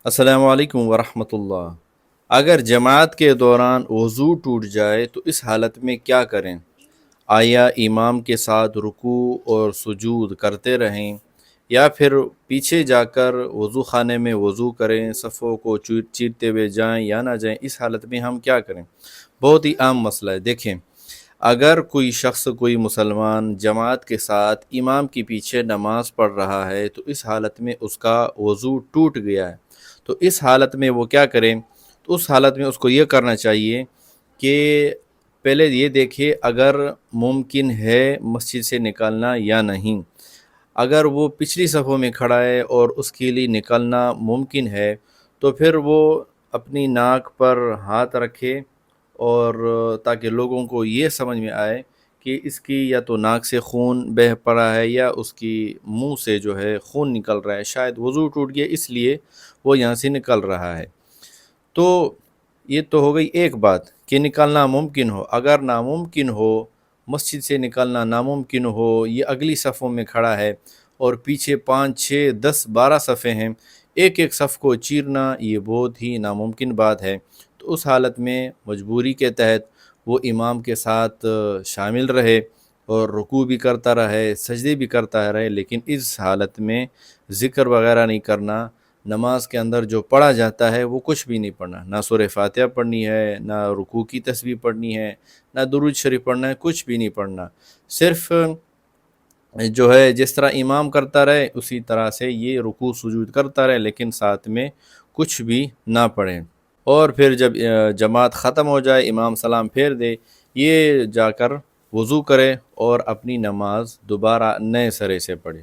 السلام علیکم ورحمۃ اللہ۔ اگر جماعت کے دوران وضو ٹوٹ جائے تو اس حالت میں کیا کریں؟ آیا امام کے ساتھ رکوع اور سجود کرتے رہیں یا پھر پیچھے جا کر وضو خانے میں وضو کریں، صفوں کو چیرتے ہوئے جائیں یا نہ جائیں؟ اس حالت میں ہم کیا کریں؟ بہت ہی عام مسئلہ ہے۔ دیکھیں، اگر کوئی شخص، کوئی مسلمان جماعت کے ساتھ امام کے پیچھے نماز پڑھ رہا ہے تو اس حالت میں اس کا وضو ٹوٹ گیا ہے، تو اس حالت میں وہ کیا کریں؟ تو اس حالت میں اس کو یہ کرنا چاہیے کہ پہلے یہ دیکھے اگر ممکن ہے مسجد سے نکلنا یا نہیں۔ اگر وہ پچھلی صفوں میں کھڑا ہے اور اس کے لیے نکلنا ممکن ہے تو پھر وہ اپنی ناک پر ہاتھ رکھے، اور تاکہ لوگوں کو یہ سمجھ میں آئے کہ اس کی یا تو ناک سے خون بہہ پڑا ہے یا اس کی منہ سے جو ہے خون نکل رہا ہے، شاید وضو ٹوٹ گیا اس لیے وہ یہاں سے نکل رہا ہے۔ تو یہ تو ہو گئی ایک بات کہ نکلنا ممکن ہو۔ اگر ناممکن ہو، مسجد سے نکلنا ناممکن ہو، یہ اگلی صفوں میں کھڑا ہے اور پیچھے 5 6 10 12 صفیں ہیں، ایک ایک صف کو چیرنا یہ بہت ہی ناممکن بات ہے۔ تو اس حالت میں مجبوری کے تحت وہ امام کے ساتھ شامل رہے اور رکوع بھی کرتا رہے، سجدے بھی کرتا رہے، لیکن اس حالت میں ذکر وغیرہ نہیں کرنا۔ نماز کے اندر جو پڑھا جاتا ہے وہ کچھ بھی نہیں پڑھنا، نہ سورہ فاتحہ پڑھنی ہے، نہ رکوع کی تسبیح پڑھنی ہے، نہ درود شریف پڑھنا ہے، کچھ بھی نہیں پڑھنا۔ صرف جو ہے جس طرح امام کرتا رہے اسی طرح سے یہ رکوع سجود کرتا رہے، لیکن ساتھ میں کچھ بھی نہ پڑھیں۔ اور پھر جب جماعت ختم ہو جائے، امام سلام پھیر دے، یہ جا کر وضو کرے اور اپنی نماز دوبارہ نئے سرے سے پڑھے۔